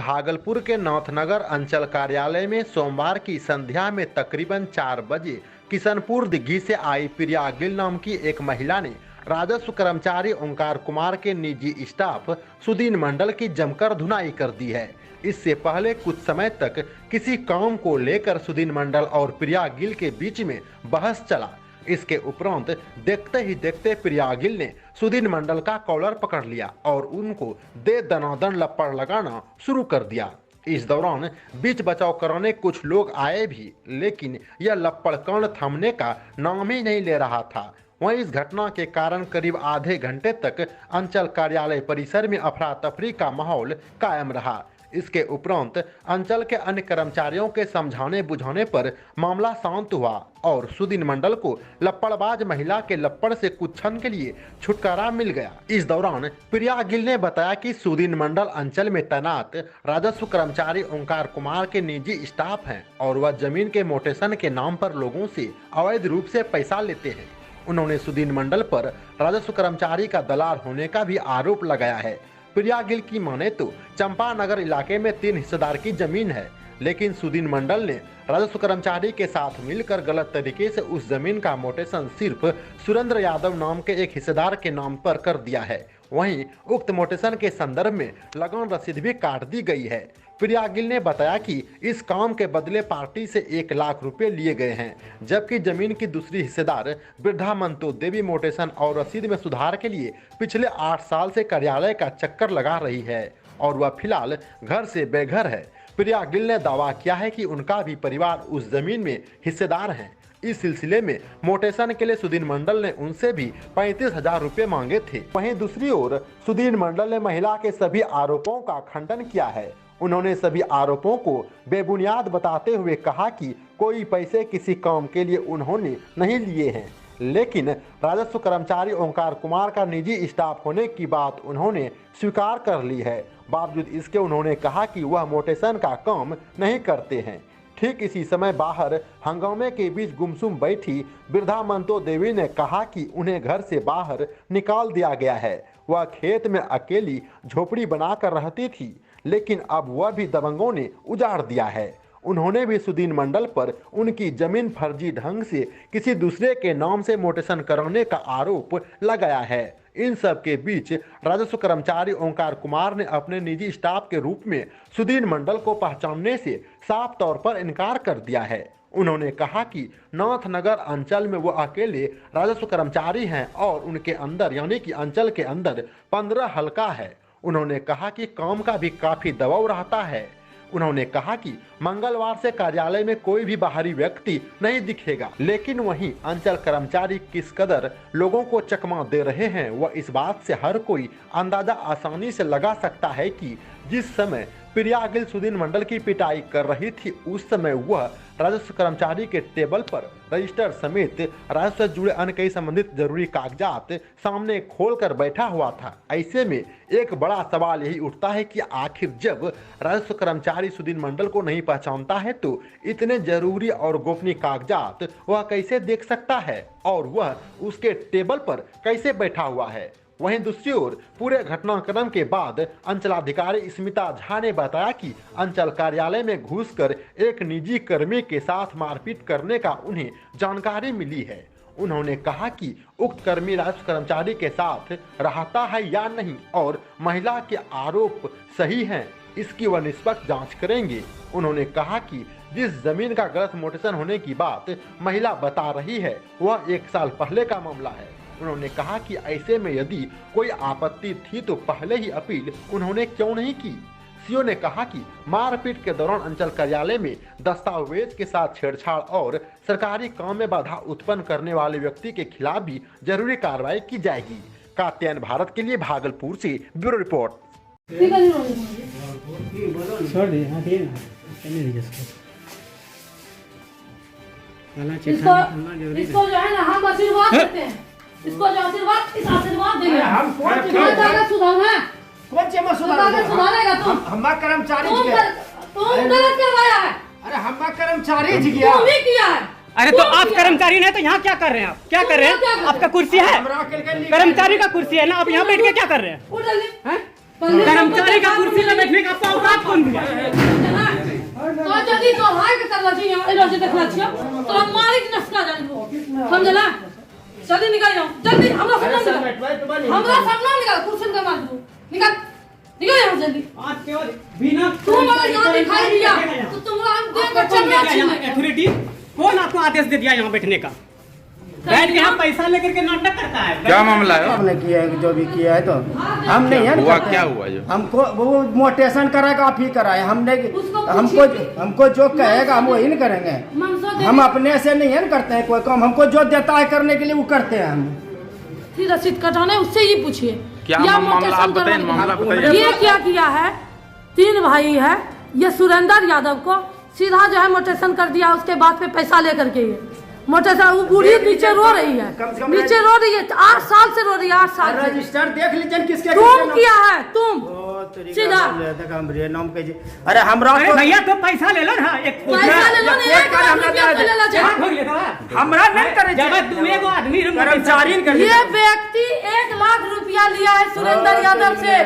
भागलपुर के नाथनगर अंचल कार्यालय में सोमवार की संध्या में तकरीबन 4 बजे किशनपुर दिघी से आई प्रिया गिल नाम की एक महिला ने राजस्व कर्मचारी ओंकार कुमार के निजी स्टाफ सुदीन मंडल की जमकर धुनाई कर दी है। इससे पहले कुछ समय तक किसी काम को लेकर सुदीन मंडल और प्रिया गिल के बीच में बहस चला। इसके उपरांत देखते ही देखते प्रिया गिल ने सुदीन मंडल का कॉलर पकड़ लिया और उनको दे दनादन लपड़ लगाना शुरू कर दिया। इस दौरान बीच बचाव कराने कुछ लोग आए भी, लेकिन यह लपड़ कांड थमने का नाम ही नहीं ले रहा था। वहीं इस घटना के कारण करीब आधे घंटे तक अंचल कार्यालय परिसर में अफरा तफरी का माहौल कायम रहा। इसके उपरांत अंचल के अन्य कर्मचारियों के समझाने बुझाने पर मामला शांत हुआ और सुदीन मंडल को लपड़बाज महिला के लपड़ से कुछ क्षण के लिए छुटकारा मिल गया। इस दौरान प्रिया गिल ने बताया कि सुदीन मंडल अंचल में तैनात राजस्व कर्मचारी ओंकार कुमार के निजी स्टाफ हैं और वह जमीन के मोटेशन के नाम पर लोगों से अवैध रूप से पैसा लेते हैं। उन्होंने सुदीन मंडल पर राजस्व कर्मचारी का दलाल होने का भी आरोप लगाया है। प्रिया गिल की माने तो चंपानगर इलाके में 3 हिस्सेदार की जमीन है, लेकिन सुदीन मंडल ने राजस्व कर्मचारी के साथ मिलकर गलत तरीके से उस जमीन का मोटेशन सिर्फ सुरेंद्र यादव नाम के एक हिस्सेदार के नाम पर कर दिया है। वहीं उक्त मोटेशन के संदर्भ में लगान रसीद भी काट दी गई है। प्रिया गिल ने बताया कि इस काम के बदले पार्टी से 1 लाख रुपए लिए गए हैं, जबकि जमीन की दूसरी हिस्सेदार वृद्धा मंतो देवी मोटेशन और रसीद में सुधार के लिए पिछले 8 साल से कार्यालय का चक्कर लगा रही है और वह फिलहाल घर से बेघर है। प्रिया गिल ने दावा किया है कि उनका भी परिवार उस जमीन में हिस्सेदार है। इस सिलसिले में मोटेशन के लिए सुदीन मंडल ने उनसे भी 35,000 रुपए मांगे थे। वहीं दूसरी ओर सुदीन मंडल ने महिला के सभी आरोपों का खंडन किया है। उन्होंने सभी आरोपों को बेबुनियाद बताते हुए कहा कि कोई पैसे किसी काम के लिए उन्होंने नहीं लिए हैं, लेकिन राजस्व कर्मचारी ओंकार कुमार का निजी स्टाफ होने की बात उन्होंने स्वीकार कर ली है। बावजूद इसके उन्होंने कहा कि वह मोटेशन का काम नहीं करते हैं। ठीक इसी समय बाहर हंगामे के बीच गुमसुम बैठी वृद्धा मंतो देवी ने कहा कि उन्हें घर से बाहर निकाल दिया गया है। वह खेत में अकेली झोपड़ी बनाकर रहती थी, लेकिन अब वह भी दबंगों ने उजाड़ दिया है। उन्होंने भी सुदीन मंडल पर उनकी जमीन फर्जी ढंग से किसी दूसरे के नाम से मोटेशन कराने का आरोप लगाया है। इन सब के बीच राजस्व कर्मचारी ओंकार कुमार ने अपने निजी स्टाफ के रूप में सुदीन मंडल को पहचानने से साफ तौर पर इनकार कर दिया है। उन्होंने कहा कि नाथनगर अंचल में वो अकेले राजस्व कर्मचारी हैं और उनके अंदर यानी कि अंचल के अंदर 15 हल्का है। उन्होंने कहा कि काम का भी काफी दबाव रहता है। उन्होंने कहा कि मंगलवार से कार्यालय में कोई भी बाहरी व्यक्ति नहीं दिखेगा, लेकिन वहीं अंचल कर्मचारी किस कदर लोगों को चकमा दे रहे हैं वह इस बात से हर कोई अंदाजा आसानी से लगा सकता है कि जिस समय प्रिया गिल सुदीन मंडल की पिटाई कर रही थी, उस समय वह राजस्व कर्मचारी के टेबल पर रजिस्टर समेत राजस्व से जुड़े अन्य कई संबंधित जरूरी कागजात सामने खोलकर बैठा हुआ था। ऐसे में एक बड़ा सवाल यही उठता है कि आखिर जब राजस्व कर्मचारी सुदीन मंडल को नहीं पहचानता है तो इतने जरूरी और गोपनीय कागजात वह कैसे देख सकता है और वह उसके टेबल पर कैसे बैठा हुआ है। वहीं दूसरी ओर पूरे घटनाक्रम के बाद अंचलाधिकारी स्मिता झा ने बताया कि अंचल कार्यालय में घुसकर एक निजी कर्मी के साथ मारपीट करने का उन्हें जानकारी मिली है। उन्होंने कहा कि उक्त कर्मी राजस्व कर्मचारी के साथ रहता है या नहीं और महिला के आरोप सही हैं, इसकी वह निष्पक्ष जांच करेंगे। उन्होंने कहा कि जिस जमीन का गलत मोटेशन होने की बात महिला बता रही है वह 1 साल पहले का मामला है। उन्होंने कहा कि ऐसे में यदि कोई आपत्ति थी तो पहले ही अपील उन्होंने क्यों नहीं की। सीओ ने कहा कि मारपीट के दौरान अंचल कार्यालय में दस्तावेज के साथ छेड़छाड़ और सरकारी काम में बाधा उत्पन्न करने वाले व्यक्ति के खिलाफ भी जरूरी कार्रवाई की जाएगी। कात्यायन भारत के लिए भागलपुर से ब्यूरो रिपोर्ट। इसको जो है ना हम आशीर्वाद देते हैं, इसको जो आशीर्वाद इस आशीर्वाद देंगे हम। कौन सुधारना कौन से में सुधारेगा तुम? हम कर्मचारी तुम गलत करवाया है। अरे हम कर्मचारी जी किया तुम ही किया है। अरे तो आप कर्मचारी नहीं तो यहाँ क्या कर रहे हैं? आप क्या कर रहे हैं? आपका कुर्सी है, कर्मचारी का कुर्सी है ना, आप यहाँ बैठ के क्या कर रहे हैं? कर्मचारी का कुर्सी में बैठने का आपको औकात कौन दिया? इधर से देखला छियो तोरा मालिक नस्का जान लो समझला जल्दी निकाल जाओ जल्दी हमरा सामने निकाल कुर्सी का मार दो निकाल निकल यहाँ जल्दी आप केवल बिना तुम अगर यहाँ दिखाई दिया तो तुम्हारा हम देख कर चलना चाहिए अथॉरिटी कौन आपको आदेश दे दिया यहाँ बैठने का बैठ के यहाँ पैसा लेकर के नाटक करता है क्या मामला है? हमने किया है जो भी किया है तो हम नहीं है हुआ क्या हुआ जो हमको वो मोटेशन कराएगा आप ही कराए हमने हमको जो कहेगा हम वही नहीं करेंगे हम अपने से नहीं है करते हैं कोई काम हमको जो देता है करने के लिए वो करते हैं हम रसीद कटाना है उससे ही पूछिए क्या मामला आप बताइए मामला बताइए ये क्या किया है 3 भाई है ये सुरेंद्र यादव को सीधा जो है मोटेशन कर दिया उसके बाद पे पैसा लेकर के ये मोटेशन वो बूढ़ी नीचे रो रही है नीचे रो रही है 8 साल से रो रही है 8 साल से रजिस्टर देख लीजिए किसके तुम किया है तुम सीधा नाम के अरे हमरा अरे भैया तो पैसा ले लो ना एक पैसा ले लो ना 1 लाख रुपया तो ले लो हमरा नहीं करे जब तुम एगो आदमी कर्मचारी ये व्यक्ति 1 लाख रुपया लिया है सुरेंद्र यादव से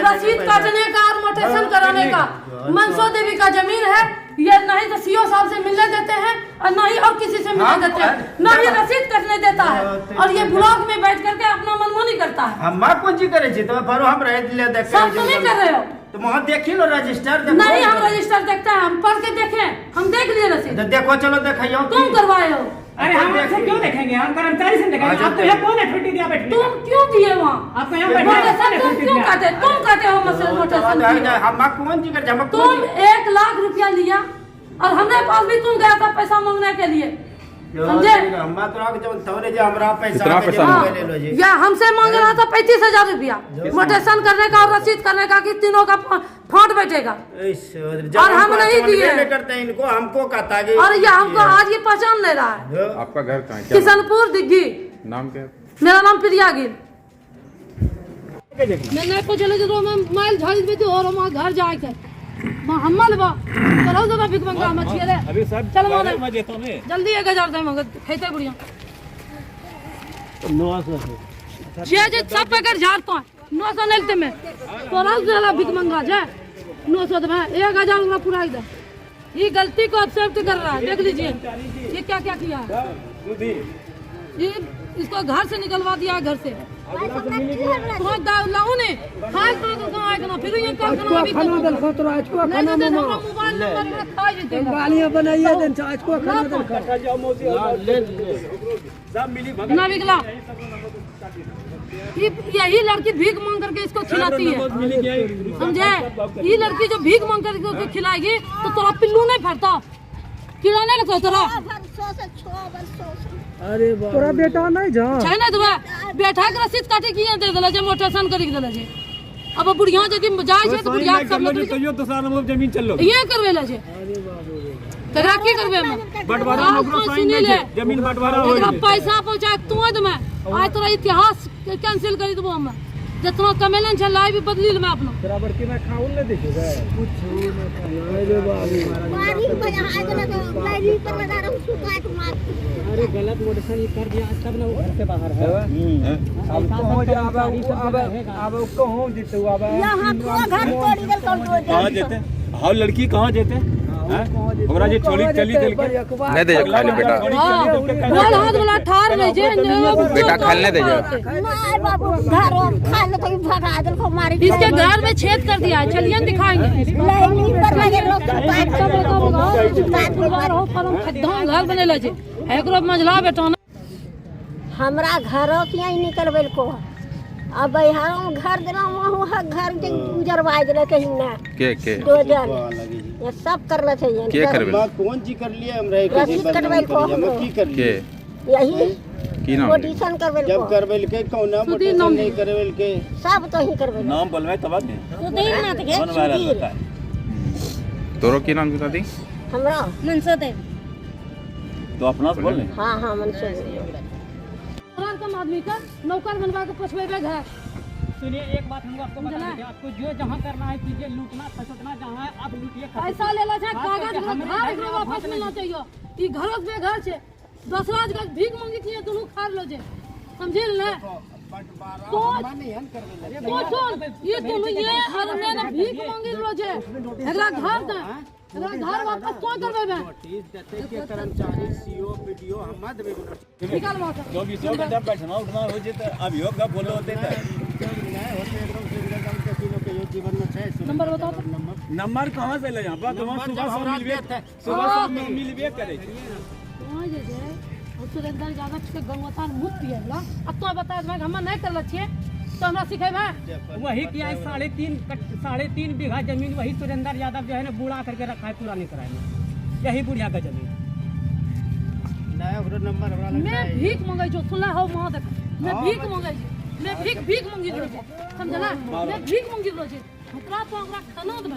रसीद काटने का और मोटेशन कराने का मनसो देवी का जमीन है ये नहीं तो सीओ साहब से मिलने देते हैं और न ही और किसी से मिलने देते हैं न ही रसीद कटने देता है और ये ब्लॉक में बैठ करके अपना मनमानी करता है हम कौन चीज करे छी तो पर हम रह ले देख सब तुम ही कर रहे हो तो वहाँ देखिए लो रजिस्टर नहीं हम रजिस्टर देखते हैं हम पढ़ के देखें हम देख लिए रसीद देखो चलो देखियो तुम करवाए हो अरे हम ऐसे क्यों देखेंगे हम कर्मचारी से देखेंगे आपको यहाँ कौन अथॉरिटी दिया बैठने तुम क्यों दिए वहाँ आपको यहाँ बैठने तुम क्यों काटे तुम काटे हो मसल मोटेशन हम कौन चीज करे तुम 1 लाख रुपया लिया और हमारे पास भी तुम गया था पैसा मांगने के लिए समझे या हमसे मांग रहा था 35,000 रुपया मोटेशन करने का और रसीद करने का कि तीनों का फंड बैठेगा और हम नहीं दिए करते इनको हमको कहता है और ये हमको आज ये पहचान ले रहा है आपका घर कहाँ है? किशनपुर दिग्गी नाम क्या है? मेरा नाम प्रिया गिल मैं नहीं पहुंचले जो मैं माइल झाड़ी में थी और हम घर जाए के हमल बा करो जरा बिग मंगा मछली रे अभी सब चल मैं देता हूं जल्दी 1000 दे मगर खेते बुढ़िया 900 जे सब पैकेट झाड़ता है 900 लेते में तोरा जरा बिग मंगा जाए 900 दे 1000 वाला पूरा दे ये गलती को एक्सेप्ट कर रहा है देख लीजिए ये क्या क्या किया है ये इसको घर से निकलवा दिया घर से लाऊ ने खाए तो कहां आए ना फिर ये काम करना अभी खाना दल खतरा आज को खाना में मोबाइल नंबर खाए जते गालियां बनाइए दिन आज को खाना दल खटा जाओ मौसी ले सब मिली भगा ना बिगला यही लड़की भीख मांग करके इसको खिलाती है समझे ये लड़की जो भीख मांग करके खिलाएगी तो तोरा पिल्लू नहीं फरता खिलाने का तोरा अरे तोरा बेटा नहीं जा छै ना दुआ बेटा के रसीद काटे की दे देला जे मोटेशन करी देला जे अब बुढ़िया जदी जाय छै तो बुढ़िया सब लोग कहियो दूसरा नंबर जमीन चल लो ये करवेला छै अरे बाबू रे तोरा की करबे में बंटवारा नौकरी सुनी ले जमीन बंटवारा हो पैसा पहुंचा तुद में आज तोरा इतिहास कैंसिल करी देबो हम जितना कमेलन छै लाई भी बदली ले मैं अपना बराबर की मैं खाऊं ले देखेगा कुछ अरे बाबू मारी बजा आज ना तो लाइव पर लगा रहा हूं सुकाट मार अरे गलत मोटेशन ये कर दिया तब ना वो घर से बाहर है अब तो हो जा अब कहां जीते अब यहां को घर तोड़ी गल कहां जेते हां लड़की कहां जेते हमरा जे छोड़ी चली चल के नहीं दे खाली बेटा बोल हाथ वाला ठार ले जे बेटा खाने दे मार बाबू घर खा ले तो भगा दल को मारी इसके घर में छेद कर दिया है चलिए दिखाएंगे नहीं पर लगे लोग बात सब हो परम खद्दा घर बनेला जे एकरो मजला बेटा हमरा घरों के ही निकलबे को अब यहाँ घर देना वहाँ घर के उजरवाई दे कहीं ना के दो जन ये सब कर रहे थे ये के करबे कौन जी कर लिए हम रहे रसीद कटवाई को की कर के यही की नाम ऑडिशन करबे जब करबेल के कौन मोटेशन नहीं करबेल के सब तो ही करबे नाम बोलवे तब के तो नहीं ना तो कौन वायरल होता है तोरो की नाम बता दी हमरा मनसो दे तो अपना से बोल ले हां हां मनसो दे कम आदमी का नौकर बनवा के पोछबे घर सुनिए एक बात हम आपको बता दें आपको जो जहाँ करना है कीजिए लूटना फसटना जहाँ है आप लूटिए पैसा लेला छै कागज घर एकरो वापस मिलना चाहिए ई घरों से घर छै दूसरा जगह भीख मांगी थी दोनों खा लो जे समझे ना तो ये दोनों ये और ने भीख मांगी लो जे एकरा घर द घर वापस कौन करवे मैं नोटिस देते कि कर्मचारी सीओ पीडीओ हम मत भी निकाल वहां से 24 घंटा बैठना उठना हो जाता अभियोग का बोलो होते थे जीवन में है नंबर बताओ तो। नंबर कहाँ से ले यहाँ पर नंबर जब हमरा देते हैं। सुबह मिलबे करे वहां जे है और सुरेंद्र यादव के गंगवतार मुक्त पिएला अब तो बता दे हम नहीं करल छिए तो हमरा सिखेबे वही किया है 3.5 बीघा जमीन वही सुरेंद्र यादव जो है ना बूढ़ा करके रखा है, पूरा नहीं कराया। यही बुढ़िया का जमीन नया नंबर हमरा लग मैं भीख मांगे जो सुनला हो वहां देख मैं भीख मांगे मैं भीख मांगी रहो छे समझला मैं भीख मांगी रहो छे हमरा तो हमरा खाना दे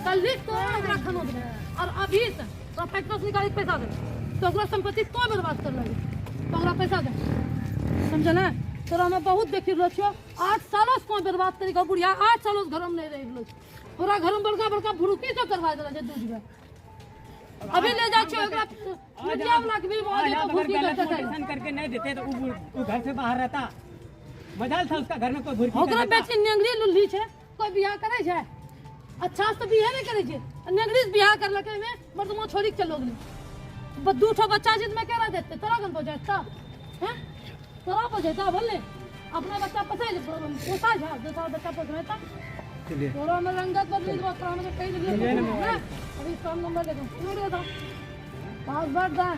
कल लिख तो हमरा खाना दे और अभी से तो फैक्ट्री निकाल के पैसा दे तो ओकरा संपत्ति तो बर्बाद कर लगे तो ओकरा पैसा दे समझला तोरा में बहुत देखि रहलो छो 8 सालों से कोई बर्बाद करी का बुढ़िया 8 सालों से घर में नहीं रह रहलो पूरा घर में बड़का बड़का भुरुकी से करवा देला जे दूध में अभी ले जा छो ओकरा मीडिया वाला के भी बहुत तो भुरुकी करते थे करके नहीं देते तो वो घर से बाहर रहता। मजाल था उसका घर में कोई भुरकी ओकरा बेटी नेंगरी लुल्ली छे कोई बियाह करे छे अच्छा से बियाह नहीं करे छे नेंगरी से बियाह करलके में मर्दमो छोड़ी के चलो गेली बद्दू ठो बच्चा जिद में केरा देते तोरा गन बजाता हैं तोरा बजाता बोले अपना बच्चा पसे पोसा जा दूसरा बच्चा पोसता तोरा में रंगत बदली दो तोरा में कई दिए अभी फोन नंबर दे दो दे दो पासवर्ड दा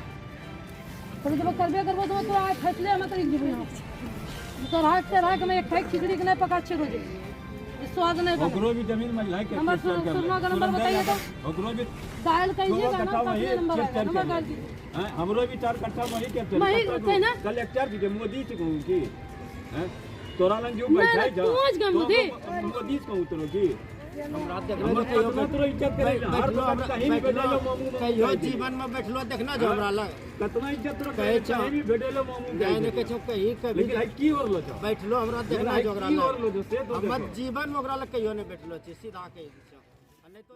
थोड़ी जब करबे करबो तो आज फैसले हम तरी जीवन तो रात से रात में एक खाई खिचड़ी के नहीं पका अच्छे रोजे स्वाद नहीं बना ओकरो भी जमीन में लाइक नंबर सुनना का नंबर बताइए तो ओकरो भी डायल कीजिएगा ना अपने नंबर आएगा नंबर डाल दीजिए हैं हमरो भी 4 कट्ठा वही के वही होते ना कलेक्टर जी मोदी जी कहूं की हैं तोरा लंग जो मैं बैठाई जा पहुंच गया मोदी मोदी से कहूं तोरो की हमरा हम तोरो इज्जत करे हर बात कहीं भी भेजलो मामू कहियो जीवन में बैठलो देखना जो हमरा लग कतना इज्जत तोरो कहे छो। कहीं भी भेजलो मामू जाय ने कछो कहीं कभी लेकिन आई की और लो छ बैठलो हमरा देखना जो हमरा की और लो लग से तो हम जीवन में ओकरा लग कहियो नहीं बैठलो छी सीधा कहि दियो नहीं तो